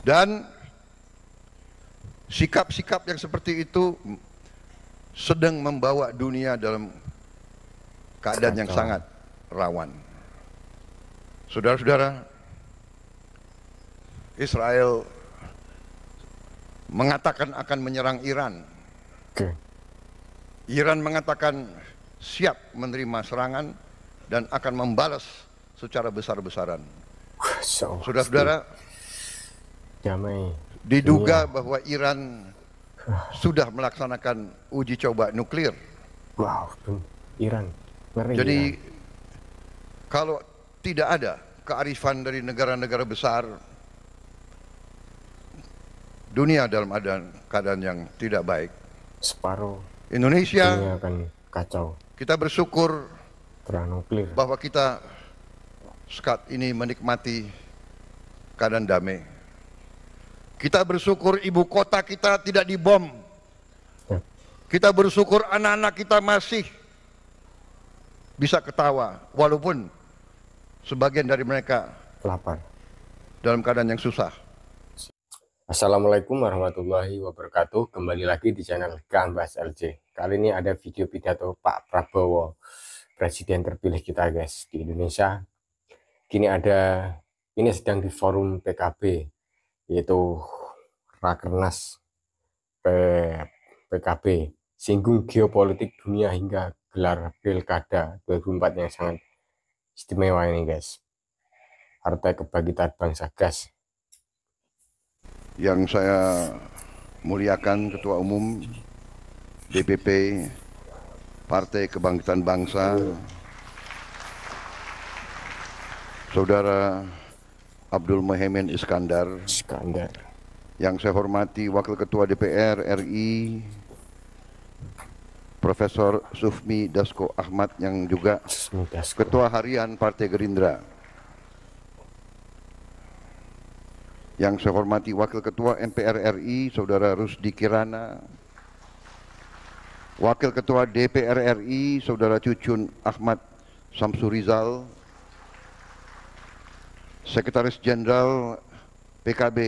Dan sikap-sikap yang seperti itu sedang membawa dunia dalam keadaan yang sangat rawan. Saudara-saudara, Israel mengatakan akan menyerang Iran. Iran mengatakan siap menerima serangan dan akan membalas secara besar-besaran. Saudara-saudara, diduga bahwa Iran sudah melaksanakan uji coba nuklir. Iran. Ngeri. Jadi kalau tidak ada kearifan dari negara-negara besar, dunia dalam keadaan yang tidak baik. Separuh Indonesia dunia akan kacau. Kita bersyukur nuklir bahwa kita saat ini menikmati keadaan damai. Kita bersyukur ibu kota kita tidak dibom. Kita bersyukur anak-anak kita masih bisa ketawa walaupun sebagian dari mereka lapar dalam keadaan yang susah. Assalamualaikum warahmatullahi wabarakatuh. Kembali lagi di channel Gambas LC. Kali ini ada video pidato Pak Prabowo, presiden terpilih kita guys di Indonesia. Ini sedang di forum PKB, yaitu Rakernas PKB, singgung geopolitik dunia hingga gelar Pilkada 2004 yang sangat istimewa ini guys. Partai Kebangkitan Bangsa Gas. Yang saya muliakan Ketua Umum DPP Partai Kebangkitan Bangsa, Saudara Abdul Muhaimin Iskandar. Yang saya hormati Wakil Ketua DPR RI Profesor Sufmi Dasko Ahmad yang juga Ketua Harian Partai Gerindra. Yang saya hormati Wakil Ketua MPR RI Saudara Rusdi Kirana, Wakil Ketua DPR RI Saudara Cucun Ahmad Samsurizal, Sekretaris Jenderal PKB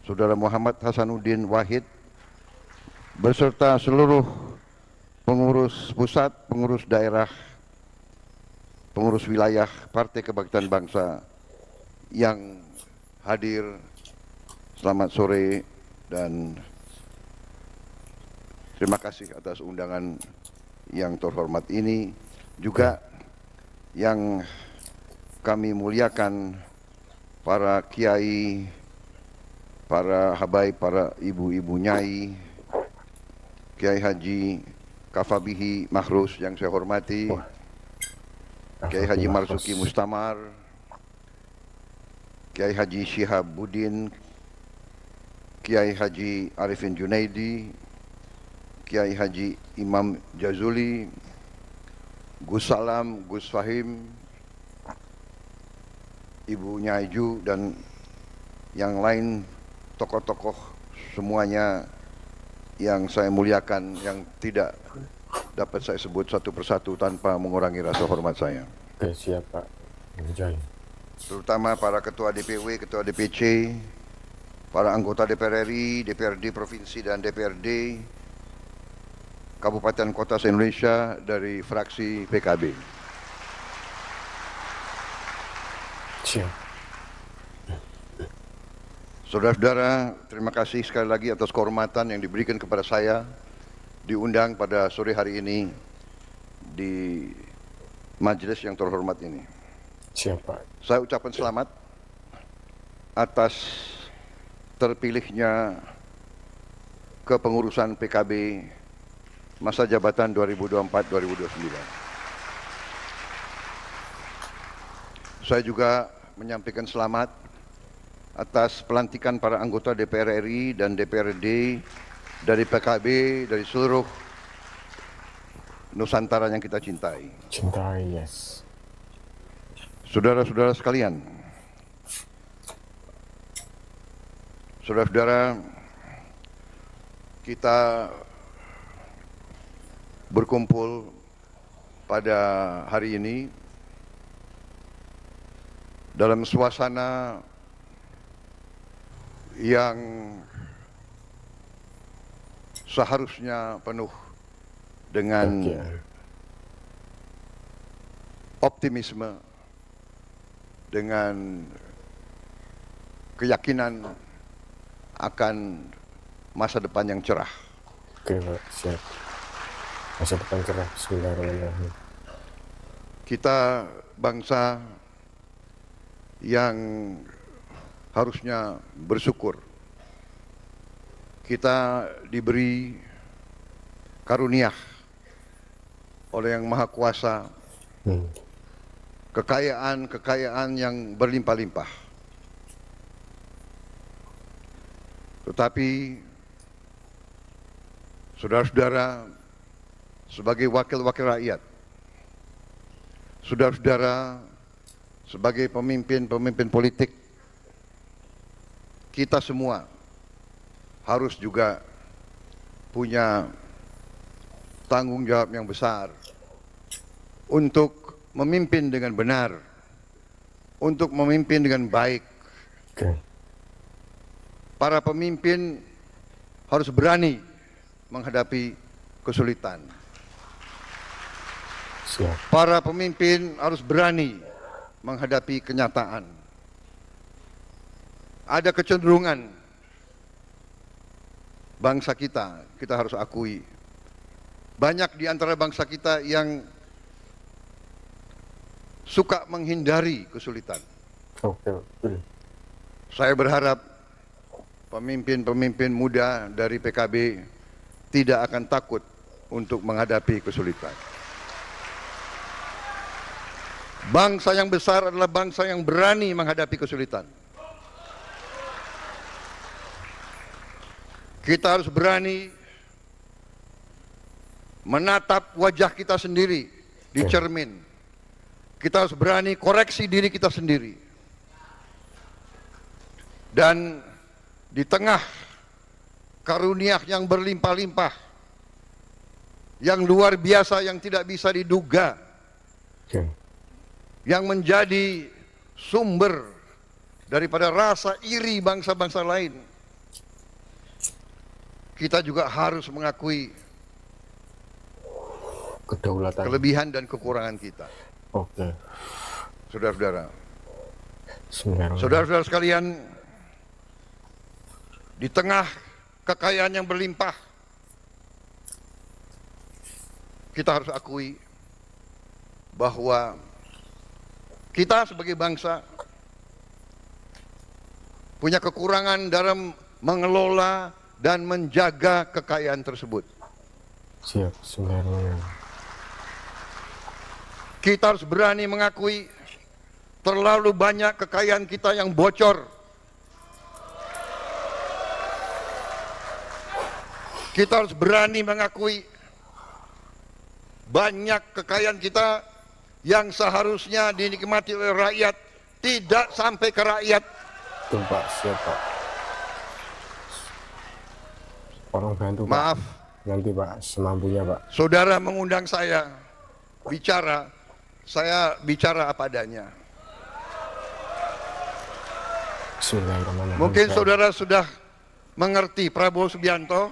Saudara Muhammad Hasanuddin Wahid, beserta seluruh pengurus pusat, pengurus daerah, pengurus wilayah Partai Kebangkitan Bangsa yang hadir. Selamat sore dan terima kasih atas undangan yang terhormat ini. Juga yang kami muliakan para kiai, para habaib, para ibu-ibu nyai, Kiai Haji Kafabihi Mahrus yang saya hormati, Kiai Haji Marzuki Mustamar, Kiai Haji Syihabuddin, Kiai Haji Arifin Junaidi, Kiai Haji Imam Jazuli, Gus Salam, Gus Fahim, Ibu Nyaiju dan yang lain, tokoh-tokoh semuanya yang saya muliakan, yang tidak dapat saya sebut satu persatu tanpa mengurangi rasa hormat saya. Oke, siap Pak. Terutama para ketua DPW, ketua DPC, para anggota DPR RI, DPRD Provinsi dan DPRD Kabupaten Kota se-Indonesia dari fraksi PKB. Siap. Saudara-saudara, terima kasih sekali lagi atas kehormatan yang diberikan kepada saya diundang pada sore hari ini di majelis yang terhormat ini. Siapa? Saya ucapkan selamat atas terpilihnya kepengurusan PKB masa jabatan 2024-2029. Saya juga menyampaikan selamat atas pelantikan para anggota DPR RI dan DPRD dari PKB, dari seluruh Nusantara yang kita cintai. Yes. Saudara-saudara sekalian, saudara-saudara, kita berkumpul pada hari ini dalam suasana yang seharusnya penuh dengan optimisme, dengan keyakinan akan masa depan yang cerah. Oke, Pak, siap. Masa depan cerah. Bismillahirrahmanirrahim. Kita bangsa yang harusnya bersyukur. Kita diberi karunia oleh Yang Maha Kuasa, kekayaan yang berlimpah-limpah. Tetapi saudara-saudara, sebagai wakil-wakil rakyat, saudara-saudara sebagai pemimpin-pemimpin politik, kita semua harus juga punya tanggung jawab yang besar untuk memimpin dengan benar, untuk memimpin dengan baik. Para pemimpin harus berani menghadapi kesulitan. Para pemimpin harus berani menghadapi kenyataan. Ada kecenderungan bangsa kita harus akui, banyak di antara bangsa kita yang suka menghindari kesulitan. Saya berharap pemimpin-pemimpin muda dari PKB tidak akan takut untuk menghadapi kesulitan. Bangsa yang besar adalah bangsa yang berani menghadapi kesulitan. Kita harus berani menatap wajah kita sendiri di cermin. Kita harus berani koreksi diri kita sendiri. Dan di tengah karunia yang berlimpah-limpah, yang luar biasa, yang tidak bisa diduga, yang menjadi sumber daripada rasa iri bangsa-bangsa lain, kita juga harus mengakui kedaulatan, kelebihan dan kekurangan kita. Saudara-saudara, saudara-saudara sekalian, di tengah kekayaan yang berlimpah, kita harus akui bahwa kita sebagai bangsa punya kekurangan dalam mengelola dan menjaga kekayaan tersebut. Kita harus berani mengakui terlalu banyak kekayaan kita yang bocor. Kita harus berani mengakui banyak kekayaan kita yang seharusnya dinikmati oleh rakyat tidak sampai ke rakyat. Pak, siapa? Orang bantu, Pak. Maaf. Nanti, Pak, semampunya, Pak. Saudara mengundang saya bicara, saya bicara apa adanya. Mungkin saudara sudah mengerti Prabowo Subianto.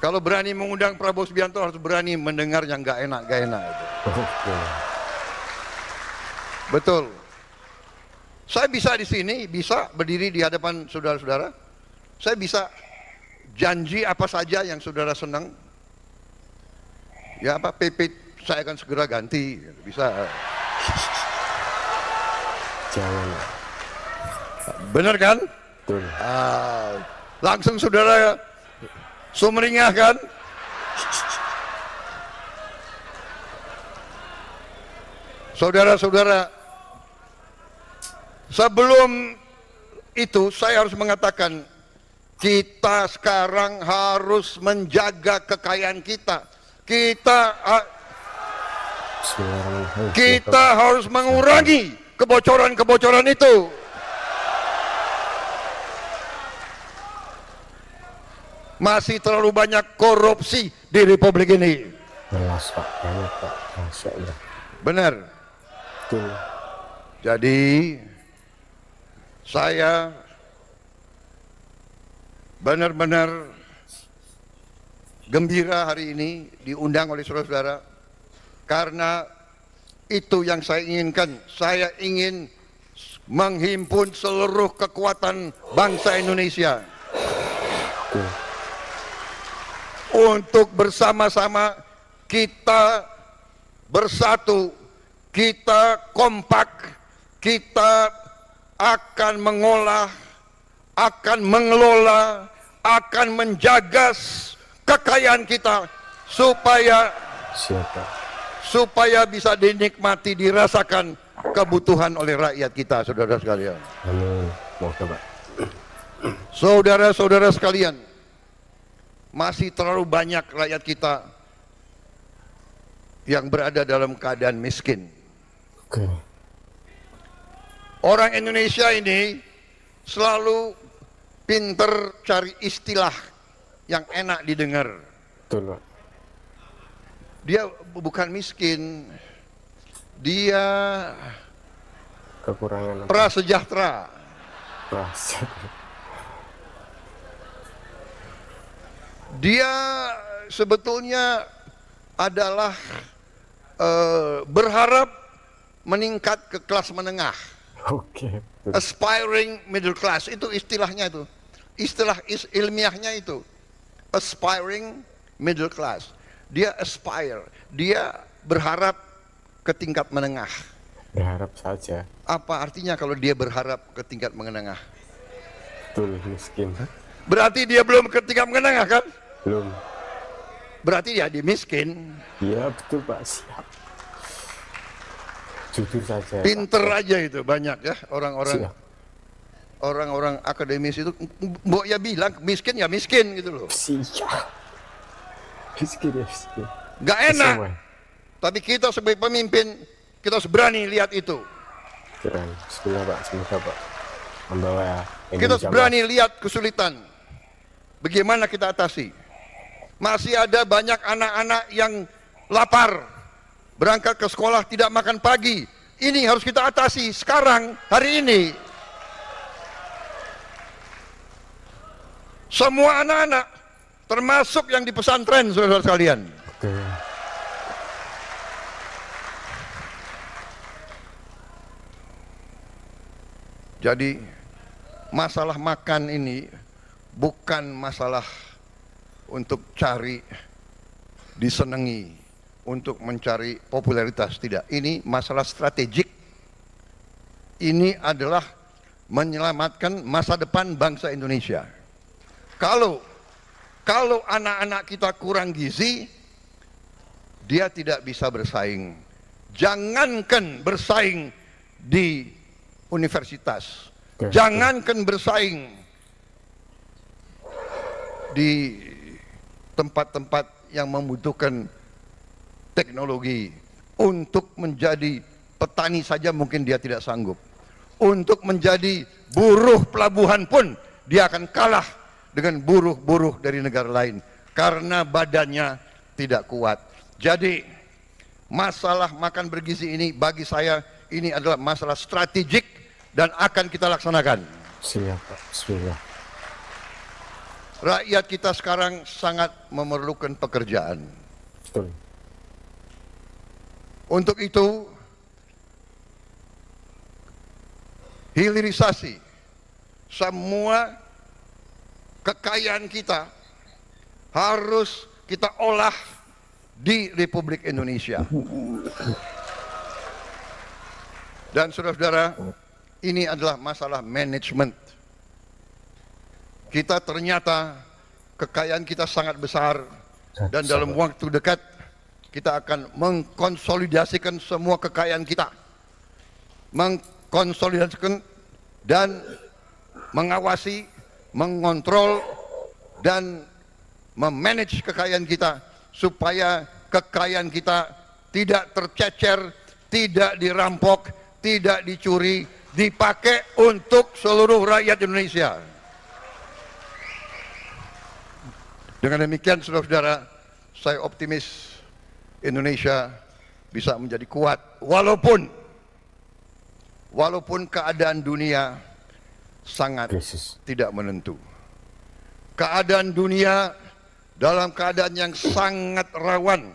Kalau berani mengundang Prabowo Subianto harus berani mendengar yang gak enak itu. Betul. Saya bisa di sini, bisa berdiri di hadapan saudara-saudara. Saya bisa janji apa saja yang saudara senang. Ya, PP saya akan segera ganti, bisa. Jangan. Benar kan? Betul. Langsung saudara sumringah kan? Saudara-saudara, sebelum itu saya harus mengatakan, kita sekarang harus menjaga kekayaan kita. Kita harus mengurangi kebocoran-kebocoran itu. Masih terlalu banyak korupsi di Republik ini. Jelas, Pak. Banyak, Pak. Masya Allah. Benar. Betul. Jadi Saya benar-benar gembira hari ini diundang oleh saudara-saudara, karena itu yang saya inginkan. Saya ingin menghimpun seluruh kekuatan bangsa Indonesia untuk bersama-sama kita bersatu, kita kompak, kita akan mengolah, akan mengelola, akan menjaga kekayaan kita supaya bisa dinikmati, dirasakan kebutuhan oleh rakyat kita, saudara sekalian. Amin. Moga, Pak. Saudara-saudara sekalian, masih terlalu banyak rakyat kita yang berada dalam keadaan miskin. Oke. Orang Indonesia ini selalu pinter cari istilah yang enak didengar. Betul, Pak. Dia bukan miskin, dia Kekurangan apa? prasejahtera. Dia sebetulnya adalah berharap meningkat ke kelas menengah. Oke. Aspiring middle class, itu istilahnya itu. Istilah ilmiahnya itu. Aspiring middle class. Dia aspire, dia berharap ke tingkat menengah. Berharap saja. Apa artinya kalau dia berharap ke tingkat menengah? Betul, miskin. Berarti dia belum ke tingkat menengah kan? Belum. Berarti dia miskin. Iya, betul, Pak. Siap. Jujur saja. Pinter Pak. aja itu banyak ya orang-orang akademis itu. Mbok ya bilang miskin ya miskin gitu loh. Siap. Miskin ya miskin. Gak enak. Semua. Tapi kita sebagai pemimpin, kita harus berani lihat itu. Keren. Bismillah, Pak. Semoga, Pak, membawa Kita harus Indonesia berani lihat kesulitan. Bagaimana kita atasi. Masih ada banyak anak-anak yang lapar, berangkat ke sekolah tidak makan pagi. Ini harus kita atasi sekarang, hari ini. Semua anak-anak, termasuk yang di pesantren, saudara sekalian. Oke. Jadi masalah makan ini bukan masalah untuk cari disenangi, untuk mencari popularitas, tidak. Ini masalah strategik. Ini adalah menyelamatkan masa depan bangsa Indonesia. Kalau anak-anak kita kurang gizi, dia tidak bisa bersaing. Jangankan bersaing di universitas, jangankan bersaing di tempat-tempat yang membutuhkan teknologi. Untuk menjadi petani saja mungkin dia tidak sanggup. Untuk menjadi buruh pelabuhan pun dia akan kalah dengan buruh-buruh dari negara lain karena badannya tidak kuat. Jadi masalah makan bergizi ini bagi saya ini adalah masalah strategik dan akan kita laksanakan. Siap, Pak. Bismillah. Rakyat kita sekarang sangat memerlukan pekerjaan. Betul. Untuk itu, hilirisasi semua kekayaan kita harus kita olah di Republik Indonesia. Dan saudara-saudara, ini adalah masalah manajemen. Kita ternyata kekayaan kita sangat besar dan dalam waktu dekat kita akan mengkonsolidasikan semua kekayaan kita. Mengkonsolidasikan dan mengawasi, mengontrol dan memanage kekayaan kita supaya kekayaan kita tidak tercecer, tidak dirampok, tidak dicuri, dipakai untuk seluruh rakyat Indonesia. Dengan demikian saudara-saudara, saya optimis Indonesia bisa menjadi kuat walaupun keadaan dunia sangat Krisis. tidak menentu. Keadaan dunia dalam keadaan yang sangat rawan,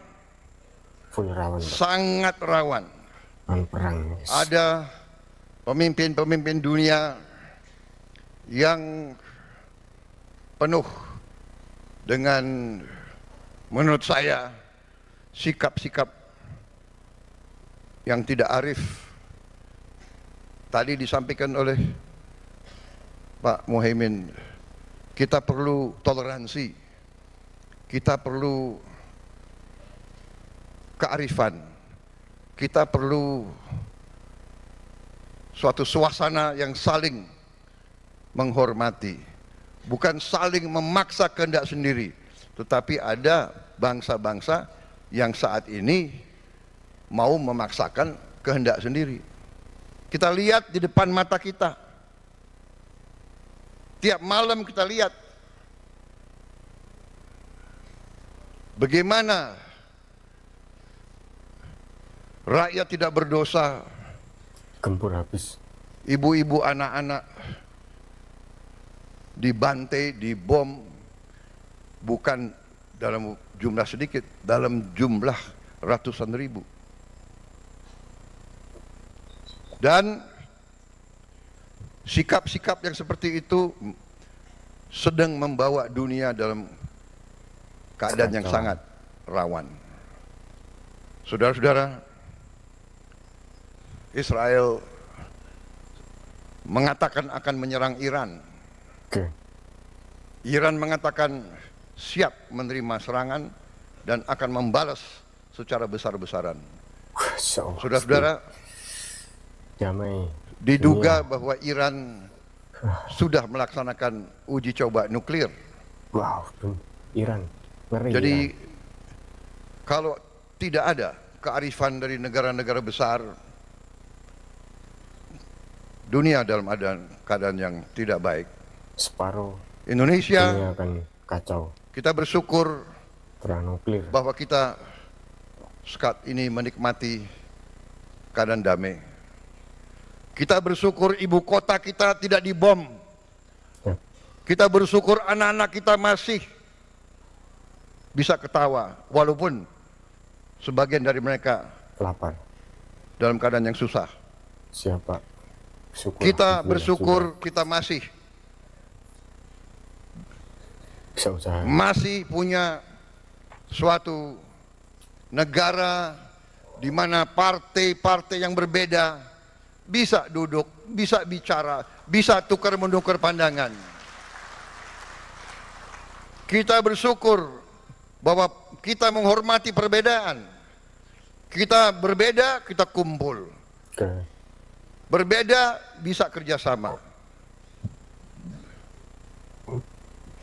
Full rawan, Pak. sangat rawan. Perang. Yes. Ada pemimpin-pemimpin dunia yang penuh dengan, menurut saya, sikap-sikap yang tidak arif. Tadi disampaikan oleh Pak Muhaimin, kita perlu toleransi, kita perlu kearifan, kita perlu suatu suasana yang saling menghormati, bukan saling memaksa kehendak sendiri. Tetapi ada bangsa-bangsa yang saat ini mau memaksakan kehendak sendiri. Kita lihat di depan mata kita, tiap malam kita lihat bagaimana rakyat tidak berdosa, Gempur habis. ibu-ibu, anak-anak dibantai, dibom, bukan dalam jumlah sedikit, dalam jumlah ratusan ribu. Dan sikap-sikap yang seperti itu sedang membawa dunia dalam keadaan yang sangat rawan. Saudara-saudara, Israel mengatakan akan menyerang Iran. Oke. Iran mengatakan siap menerima serangan dan akan membalas secara besar-besaran. Saudara-saudara, damai. diduga bahwa Iran sudah melaksanakan uji coba nuklir. Wow, Iran. Ngeri. Jadi Iran. kalau tidak ada kearifan dari negara-negara besar, dunia dalam keadaan yang tidak baik. Separuh Indonesia, dunia akan kacau. kita bersyukur Perang nuklir. bahwa kita saat ini menikmati keadaan damai. Kita bersyukur ibu kota kita tidak dibom. Ya. Kita bersyukur anak-anak kita masih bisa ketawa, walaupun sebagian dari mereka Lapar. dalam keadaan yang susah. Siapa? Syukur. Kita Alhamdulillah, bersyukur kita masih sudah bisa usaha. masih punya suatu negara di mana partai-partai yang berbeda bisa duduk, bisa bicara, bisa tukar-menukar pandangan. Kita bersyukur bahwa kita menghormati perbedaan. Kita berbeda, kita kumpul. Oke. Berbeda, bisa kerjasama.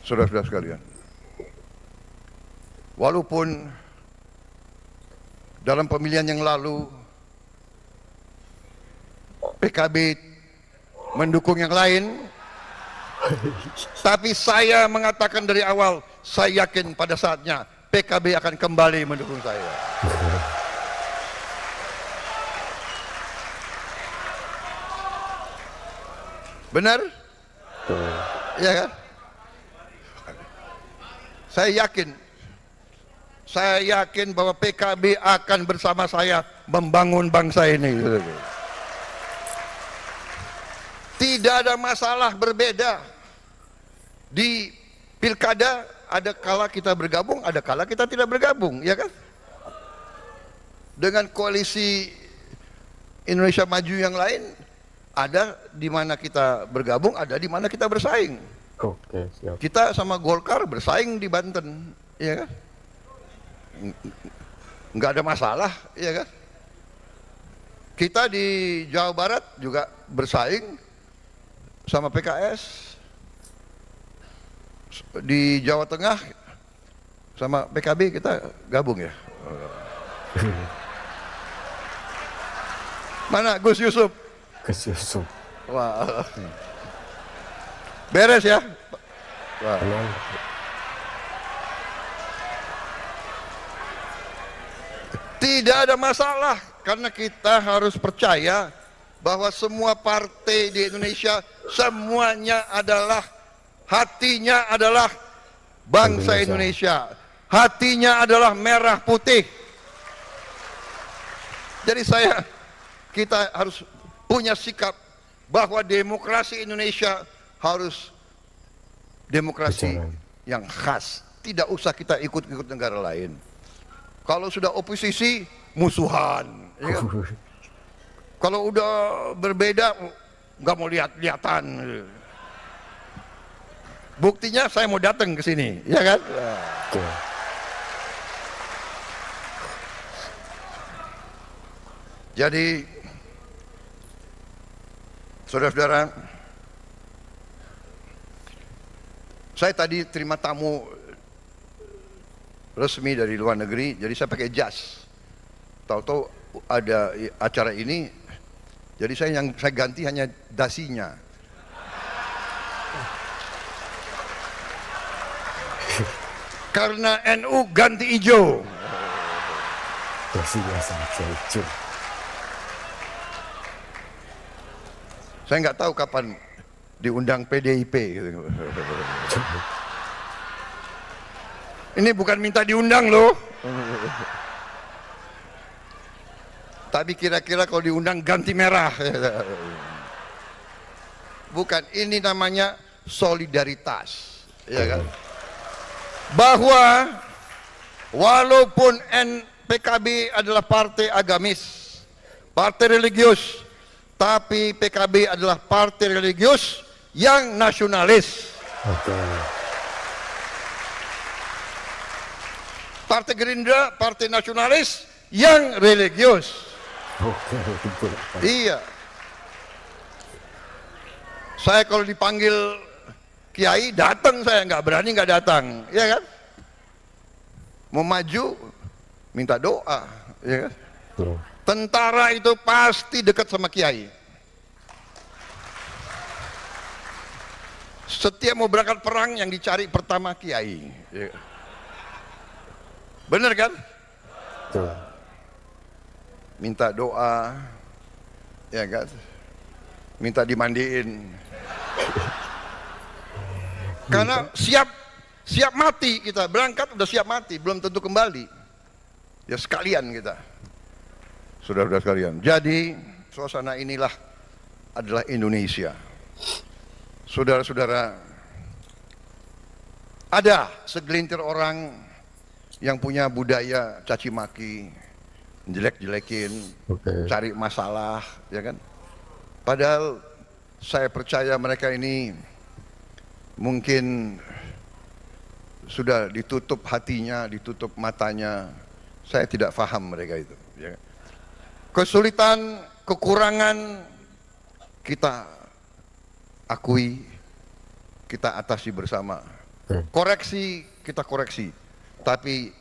Saudara-saudara sekalian, walaupun dalam pemilihan yang lalu PKB mendukung yang lain, tapi saya mengatakan dari awal, saya yakin pada saatnya PKB akan kembali mendukung saya. Benar? Iya kan? Saya yakin bahwa PKB akan bersama saya membangun bangsa ini. Tidak ada masalah berbeda. Di pilkada ada kala kita bergabung, ada kala kita tidak bergabung, ya kan? Dengan koalisi Indonesia Maju yang lain, ada di mana kita bergabung, ada di mana kita bersaing. Oke, siap. Kita sama Golkar bersaing di Banten, ya kan? Nggak ada masalah, ya kan? Kita di Jawa Barat juga bersaing sama PKS, di Jawa Tengah sama PKB kita gabung ya. Mana Gus Yusuf? Gus Yusuf. Wah, beres ya. Wah. Tenang. Tidak ada masalah karena kita harus percaya bahwa semua partai di Indonesia semuanya adalah hatinya adalah bangsa Indonesia. Hatinya adalah merah putih. Jadi kita harus punya sikap bahwa demokrasi Indonesia harus demokrasi yang khas. Tidak usah kita ikut-ikut negara lain. Kalau sudah oposisi, musuhan. Ya kan? Kalau udah berbeda, nggak mau lihat-lihatan. Buktinya saya mau datang ke sini, ya kan? Jadi, saudara-saudara, saya tadi terima tamu resmi dari luar negeri, jadi saya pakai jas. Tahu-tahu ada acara ini, jadi saya ganti hanya dasinya. Karena NU ganti hijau. Dasinya saja hijau. Saya nggak tahu kapan diundang PDIP. Ini bukan minta diundang loh. Tapi kira-kira kalau diundang ganti merah. Bukan, ini namanya solidaritas, ya kan? Bahwa walaupun PKB adalah partai agamis, partai religius, tapi PKB adalah partai religius yang nasionalis. Partai Gerindra, partai nasionalis yang religius. Iya. Saya kalau dipanggil kiai datang, saya nggak berani nggak datang, ya kan? Mau maju minta doa, ya kan? Tentara itu pasti dekat sama kiai. Setiap mau berangkat perang yang dicari pertama kiai. Ya. Bener kan? Minta doa, ya kan? Minta dimandiin. Karena siap mati kita, berangkat udah siap mati, belum tentu kembali. Ya sekalian kita, saudara-saudara sekalian. Jadi suasana inilah adalah Indonesia. Saudara-saudara, ada segelintir orang yang punya budaya caci maki, jelek-jelekin, cari masalah, ya kan? Padahal saya percaya mereka ini mungkin sudah ditutup hatinya, ditutup matanya. Saya tidak paham mereka itu. Ya. Kesulitan, kekurangan kita akui, kita atasi bersama. Koreksi, kita koreksi. Tapi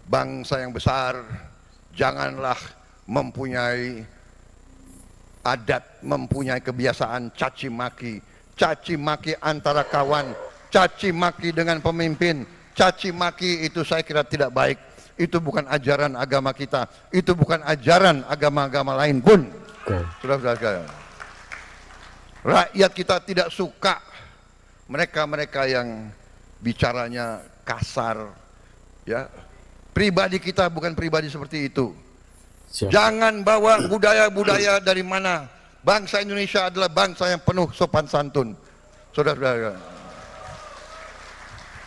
bangsa yang besar janganlah mempunyai adat, mempunyai kebiasaan caci maki antara kawan, caci maki dengan pemimpin, caci maki itu saya kira tidak baik. Itu bukan ajaran agama kita, itu bukan ajaran agama-agama lain pun. Saudara-saudara, rakyat kita tidak suka mereka-mereka yang bicaranya kasar, ya. Pribadi kita bukan pribadi seperti itu. Jangan bawa budaya-budaya dari mana. Bangsa Indonesia adalah bangsa yang penuh sopan santun. Saudara-saudara,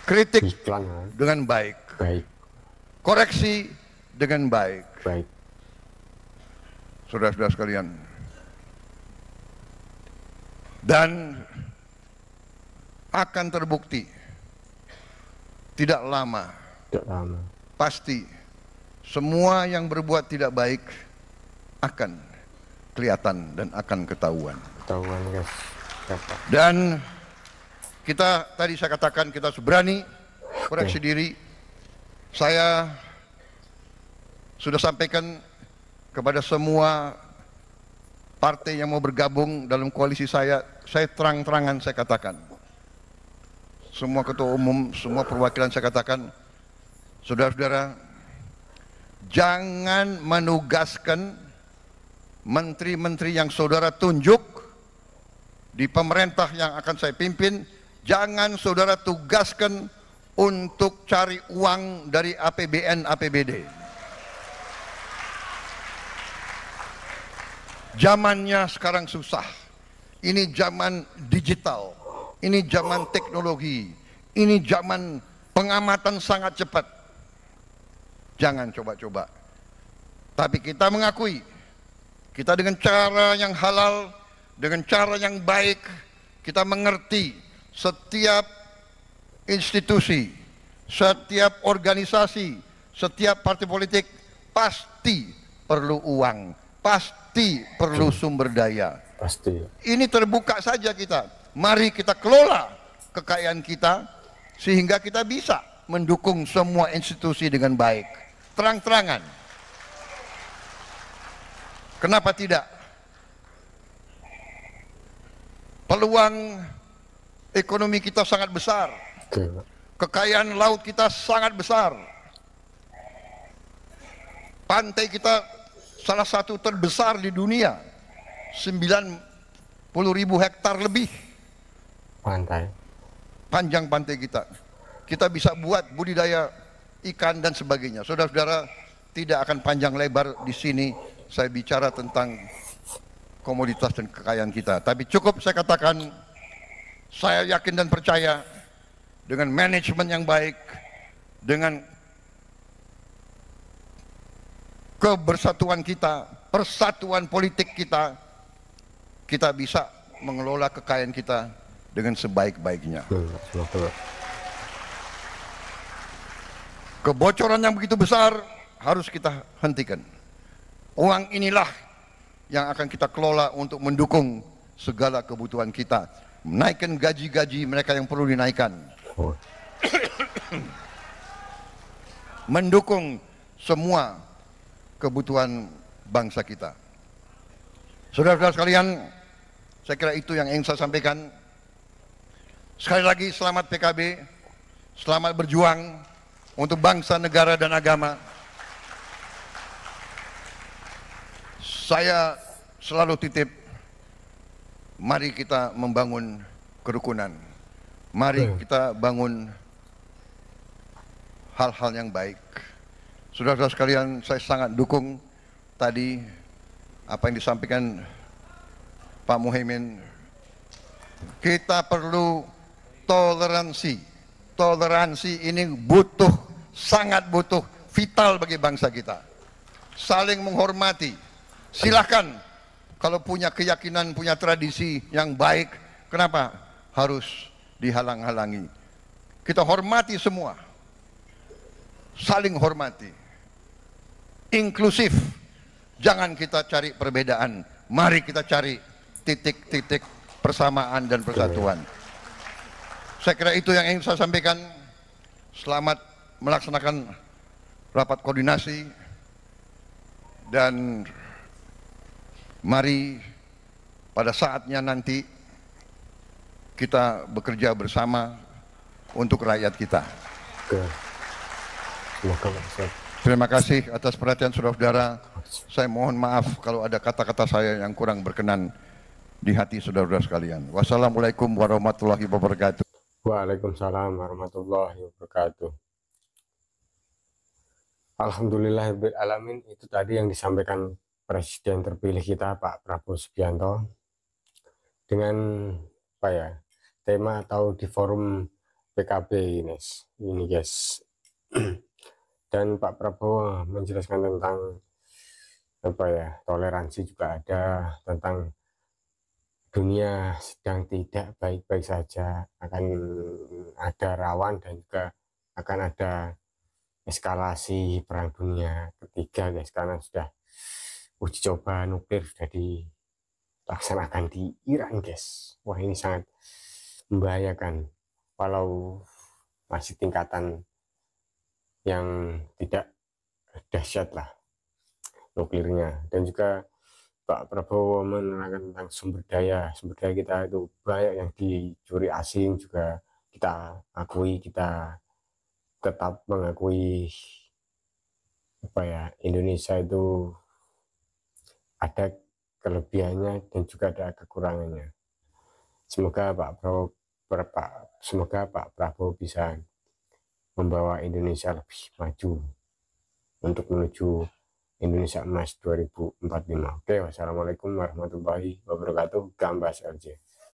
kritik dengan baik, koreksi dengan baik. Saudara-saudara sekalian, dan akan terbukti tidak lama, pasti semua yang berbuat tidak baik akan kelihatan dan akan ketahuan. Guys. Dan kita tadi saya katakan kita harus berani koreksi diri. Saya sudah sampaikan kepada semua partai yang mau bergabung dalam koalisi saya terang-terangan saya katakan. Semua ketua umum, semua perwakilan saya katakan, saudara-saudara, jangan menugaskan menteri-menteri yang saudara tunjuk di pemerintah yang akan saya pimpin, jangan saudara tugaskan untuk cari uang dari APBN, APBD. Zamannya sekarang susah. Ini zaman digital, ini zaman teknologi, ini zaman pengamatan sangat cepat. Jangan coba-coba. Tapi kita mengakui, kita dengan cara yang halal, dengan cara yang baik, kita mengerti setiap institusi, setiap organisasi, setiap partai politik pasti perlu uang, pasti perlu sumber daya. Pasti. Ini terbuka saja kita. Mari kita kelola kekayaan kita sehingga kita bisa mendukung semua institusi dengan baik. Terang-terangan. Kenapa tidak? Peluang ekonomi kita sangat besar. Kekayaan laut kita sangat besar. Pantai kita salah satu terbesar di dunia. 90.000 hektar lebih. Pantai. Panjang pantai kita. Kita bisa buat budidaya ikan dan sebagainya. Saudara-saudara, tidak akan panjang lebar di sini saya bicara tentang komoditas dan kekayaan kita. Tapi cukup saya katakan, saya yakin dan percaya dengan manajemen yang baik, dengan kebersatuan kita, persatuan politik kita, kita bisa mengelola kekayaan kita dengan sebaik-baiknya. Kebocoran yang begitu besar harus kita hentikan. Uang inilah yang akan kita kelola untuk mendukung segala kebutuhan kita. Menaikkan gaji-gaji mereka yang perlu dinaikkan. Mendukung semua kebutuhan bangsa kita. Saudara-saudara sekalian, saya kira itu yang ingin saya sampaikan. Sekali lagi selamat PKB, selamat berjuang untuk bangsa, negara, dan agama. Saya selalu titip, mari kita membangun kerukunan. Mari kita bangun hal-hal yang baik. Saudara-saudara sekalian, saya sangat dukung tadi apa yang disampaikan Pak Muhaimin. Kita perlu toleransi. Toleransi ini butuh, sangat butuh, vital bagi bangsa kita. Saling menghormati. Silahkan kalau punya keyakinan, punya tradisi yang baik, kenapa harus dihalang-halangi? Kita hormati semua. Saling hormati. Inklusif. Jangan kita cari perbedaan. Mari kita cari titik-titik persamaan dan persatuan. Saya kira itu yang ingin saya sampaikan. Selamat melaksanakan rapat koordinasi dan mari pada saatnya nanti kita bekerja bersama untuk rakyat kita. Terima kasih atas perhatian saudara-saudara. Saya mohon maaf kalau ada kata-kata saya yang kurang berkenan di hati saudara-saudara sekalian. Wassalamualaikum warahmatullahi wabarakatuh. Waalaikumsalam warahmatullahi wabarakatuh. Alhamdulillahirrahmanirrahim. Itu tadi yang disampaikan Presiden terpilih kita Pak Prabowo Subianto dengan apa ya, tema atau di forum PKB ini guys. Dan Pak Prabowo menjelaskan tentang apa ya, toleransi juga ada, tentang dunia sedang tidak baik-baik saja, akan ada rawan dan juga akan ada eskalasi perang dunia ketiga guys, karena sudah uji coba nuklir sudah dilaksanakan di Iran guys. Wah, ini sangat membahayakan walau masih tingkatan yang tidak dahsyat lah nuklirnya. Dan juga Pak Prabowo menerangkan tentang sumber daya kita itu banyak yang dicuri asing, juga kita akui, kita tetap mengakui apa ya, Indonesia itu ada kelebihannya dan juga ada kekurangannya. Semoga Pak Prabowo bisa membawa Indonesia lebih maju untuk menuju Indonesia Emas 2045. Oke, wassalamualaikum warahmatullahi wabarakatuh. Gambas LJ.